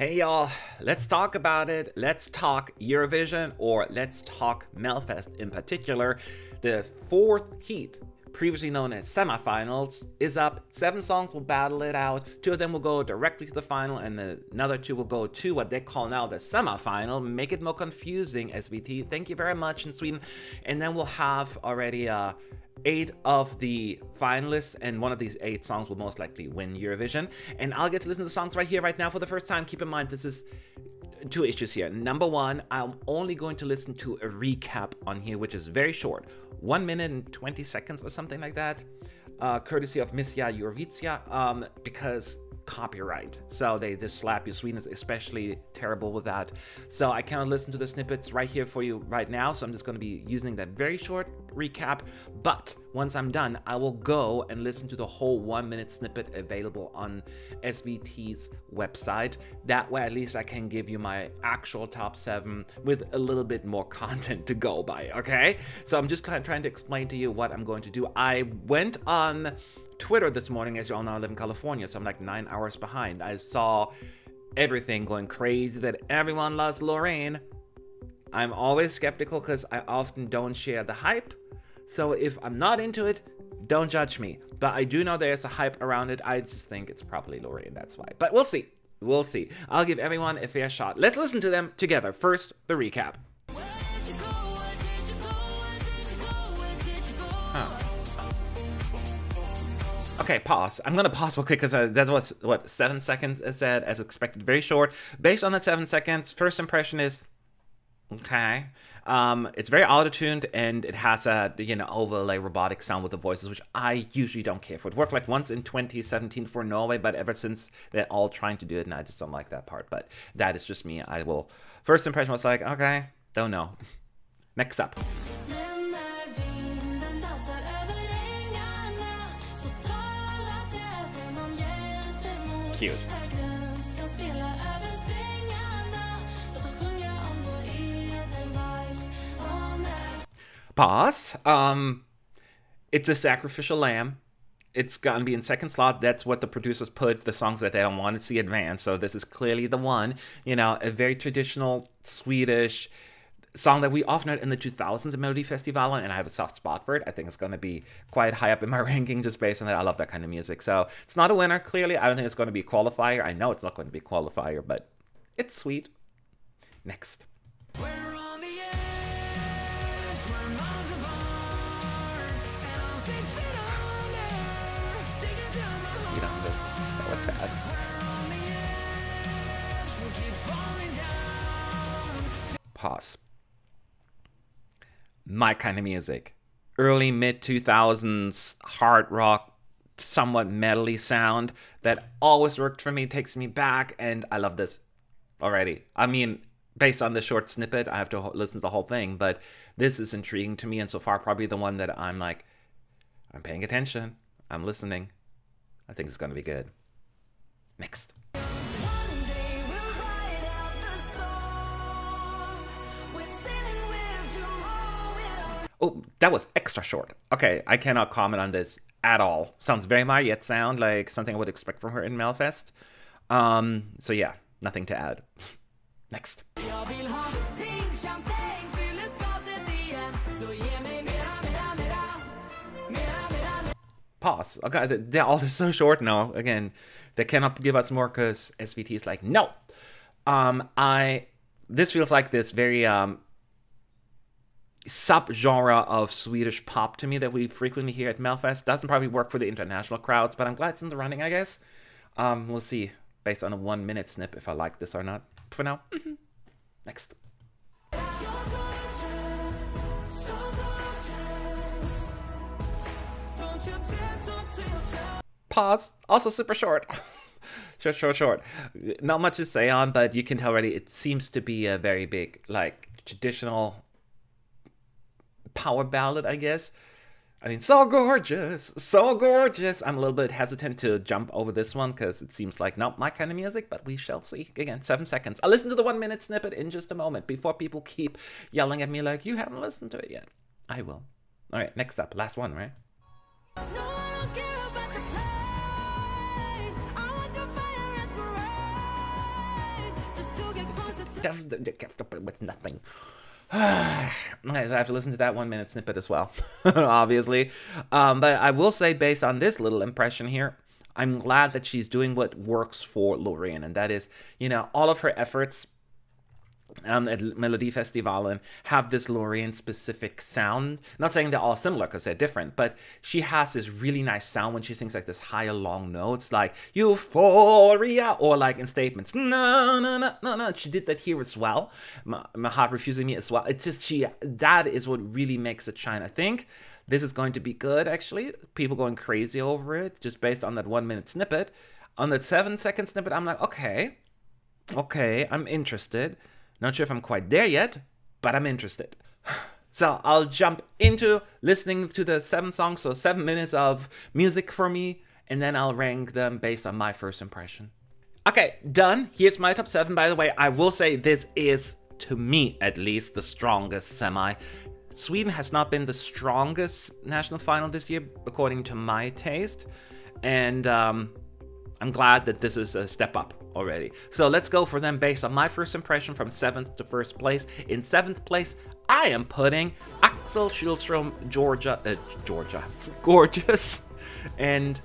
Hey y'all, let's talk about it. Let's talk Eurovision, or let's talk Melfest in particular. The fourth heat, previously known as semifinals, is up. 7 songs will battle it out. 2 of them will go directly to the final, and another 2 will go to what they call now the semifinal. Make it more confusing, SVT. Thank you very much in Sweden. And then we'll have already 8 of the finalists, and one of these 8 songs will most likely win Eurovision. And I'll get to listen to the songs right here, right now for the first time. Keep in mind, this is 2 issues here. Number 1, I'm only going to listen to a recap on here, which is very short. 1 minute and 20 seconds or something like that. Courtesy of Misja Eurovizia, because copyright. So they just slap you. Sweden is especially terrible with that. So I cannot listen to the snippets right here for you right now. So I'm just going to be using that very short recap. But once I'm done, I will go and listen to the whole 1 minute snippet available on SVT's website. That way, at least I can give you my actual top 7 with a little bit more content to go by. Okay. So I'm just kind of trying to explain to you what I'm going to do. I went on Twitter this morning. As you all know, I live in California, so I'm like 9 hours behind. I saw everything going crazy that everyone loves Loreen. I'm always skeptical because I often don't share the hype. So if I'm not into it, don't judge me. But I do know there's a hype around it. I just think it's probably Loreen, that's why. But we'll see. We'll see. I'll give everyone a fair shot. Let's listen to them together. First, the recap. Okay, pause. I'm gonna pause real quick because that's what 7 seconds it said, as expected, very short. Based on that 7 seconds, first impression is okay. It's very auto-tuned, and it has a overlay robotic sound with the voices, which I usually don't care for. It worked like once in 2017 for Norway, but ever since they're all trying to do it, and I just don't like that part. But that is just me. First impression was like, okay, don't know. Next up. Cute. Pause. It's a sacrificial lamb. It's gonna be in second slot. That's what the producers put the songs that they don't want to see advance. So this is clearly the one. A very traditional Swedish song that we often heard in the 2000s at Melodifestivalen, and I have a soft spot for it. I think it's going to be quite high up in my ranking just based on that. I love that kind of music. So it's not a winner, clearly. I don't think it's going to be a qualifier. I know it's not going to be a qualifier, but it's sweet. Next. Sweet under. That was sad. Pause. My kind of music. Early mid-2000s hard rock, somewhat metal-y sound that always worked for me, takes me back, and I love this already. I mean, based on the short snippet, I have to listen to the whole thing, but this is intriguing to me, and so far probably the one that I'm like, I'm paying attention, I'm listening. I think it's going to be good. Next. Oh, that was extra short. Okay, I cannot comment on this at all. Sounds very Mariette sound, like something I would expect from her in Melfest. So yeah, nothing to add. Next. Pause. Okay, they're all just so short now. Again, they cannot give us more because SVT is like, no. This feels like this very sub-genre of Swedish pop to me that we frequently hear at Melfest. Doesn't probably work for the international crowds, but I'm glad it's in the running, I guess. We'll see, based on a 1 minute snip, if I like this or not. For now, next. Pause. Also super short. Short. Not much to say on, but you can tell already it seems to be a very big, like, traditional power ballad, I guess. I mean, so gorgeous, so gorgeous. I'm a little bit hesitant to jump over this one because it seems like not my kind of music, but we shall see. Again, 7 seconds. I'll listen to the 1 minute snippet in just a moment before people keep yelling at me like, you haven't listened to it yet. I will. All right, next up, last one, right? with nothing. Okay, so I have to listen to that 1 minute snippet as well, obviously. But I will say, based on this little impression here, I'm glad that she's doing what works for Loreen, and that is, you know, all of her efforts at Melodifestivalen have this Loreen specific sound. Not saying they're all similar because they're different, but she has this really nice sound when she sings like this higher long notes like euphoria, or like in statements no no no no no. She did that here as well. My heart refusing me as well. It's just that is what really makes it shine. I think this is going to be good, actually. People going crazy over it just based on that 1 minute snippet. On that 7-second snippet, I'm like, okay, I'm interested. Not sure if I'm quite there yet, but I'm interested. So I'll jump into listening to the 7 songs, so 7 minutes of music for me, and then I'll rank them based on my first impression. Okay, done. Here's my top 7. By the way, I will say this is, to me at least, the strongest semi. Sweden has not been the strongest national final this year, according to my taste, and I'm glad that this is a step up already. So let's go for them based on my first impression from 7th to 1st place. In 7th place, I am putting Axel, Schylström, Gorgeous. And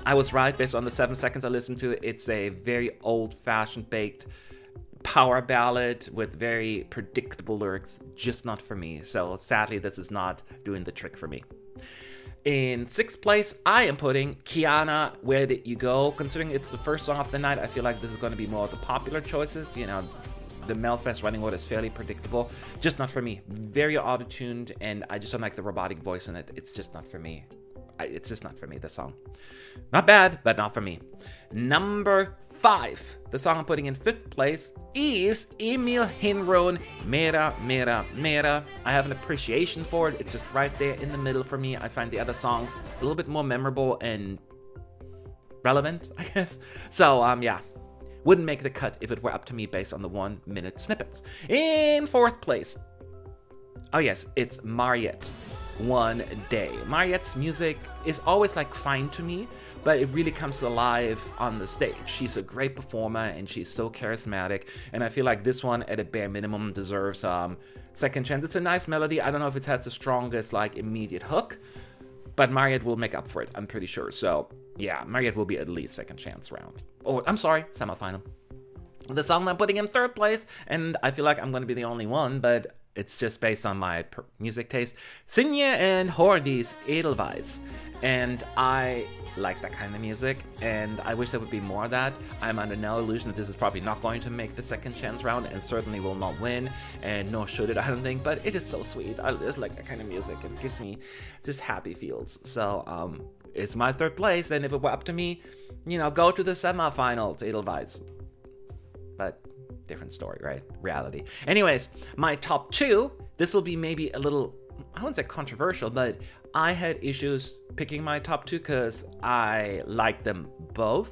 I was right based on the 7 seconds I listened to it. It's a very old-fashioned baked power ballad with very predictable lyrics, just not for me. So sadly, this is not doing the trick for me. In 6th place, I am putting Kiana, Where Did You Go? Considering it's the first song of the night, I feel like this is going to be more of the popular choices. You know, the Melfest running order is fairly predictable. Just not for me. Very auto-tuned, and I just don't like the robotic voice in it. It's just not for me. It's just not for me, this song. Not bad, but not for me. Number 5. The song I'm putting in 5th place is Emil Henrohn, Mera, Mera, Mera. I have an appreciation for it. It's just right there in the middle for me. I find the other songs a little bit more memorable and relevant, I guess. So, yeah. Wouldn't make the cut if it were up to me based on the 1 minute snippets. In 4th place, oh yes, it's Mariette. One Day. Mariette's music is always like fine to me, but it really comes alive on the stage. She's a great performer and she's so charismatic, and I feel like this one at a bare minimum deserves second chance. It's a nice melody. I don't know if it has the strongest like immediate hook, but Mariette will make up for it, I'm pretty sure. So yeah, Mariette will be at least second chance round. Oh, I'm sorry, semifinal. The song I'm putting in 3rd place, and I feel like I'm going to be the only one, but it's just based on my music taste. Signe and Hjördis, Edelweiss. And I like that kind of music, and I wish there would be more of that. I'm under no illusion that this is probably not going to make the second chance round, and certainly will not win, and nor should it, I don't think, but it is so sweet. I just like that kind of music. It gives me just happy feels. So, it's my 3rd place, and if it were up to me, you know, go to the semifinals, Edelweiss. But different story, right? Reality. Anyways, my top 2, this will be maybe a little, I wouldn't say controversial, but I had issues picking my top 2 because I like them both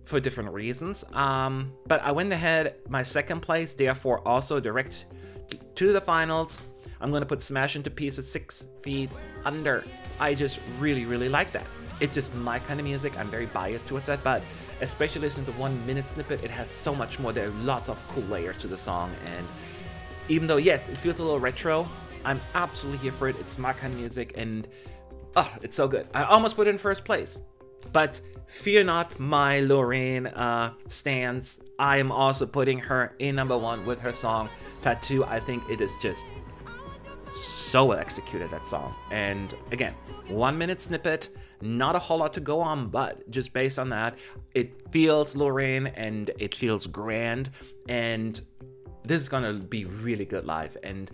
for different reasons. But I went ahead, my 2nd place, therefore also direct to the finals. I'm going to put Smash Into Pieces 6 Feet Under. I just really, really like that. It's just my kind of music. I'm very biased towards that, but especially listening to the 1 minute snippet, it has so much more. There are lots of cool layers to the song, and even though, yes, it feels a little retro, I'm absolutely here for it. It's my kind of music, and oh, it's so good. I almost put it in 1st place, but fear not, my Loreen stands. I am also putting her in number 1 with her song Tattoo. I think it is just so well executed, that song. And again, 1 minute snippet, not a whole lot to go on, but just based on that, it feels Loreen and it feels grand, and this is gonna be really good live. And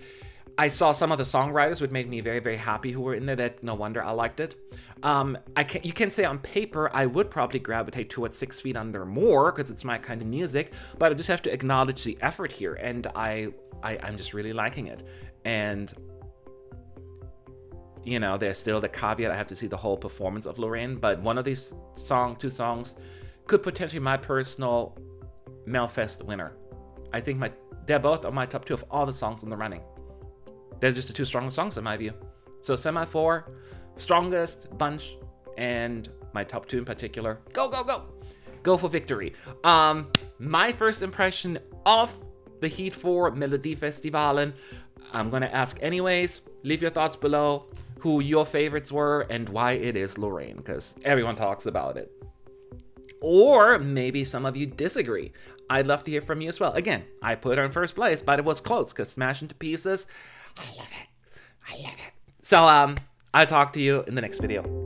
I saw some of the songwriters, which made me very, very happy, who were in there. That no wonder I liked it. You can say on paper I would probably gravitate towards 6 Feet Under more because it's my kind of music, but I just have to acknowledge the effort here, and I'm just really liking it. And you know, there's still the caveat, I have to see the whole performance of Loreen, but one of these two songs could potentially be my personal Melfest winner. I think they're both on my top 2 of all the songs in the running. They're just the 2 strongest songs in my view. So semi 4, strongest bunch, and my top 2 in particular. Go, go, go! Go for victory. My first impression of the heat for Melodifestivalen. I'm gonna ask anyways. Leave your thoughts below, who your favorites were and why it is Loreen, because everyone talks about it. Or maybe some of you disagree. I'd love to hear from you as well. Again, I put her in first place, but it was close because Smash Into Pieces, I love it. I love it. So, I'll talk to you in the next video.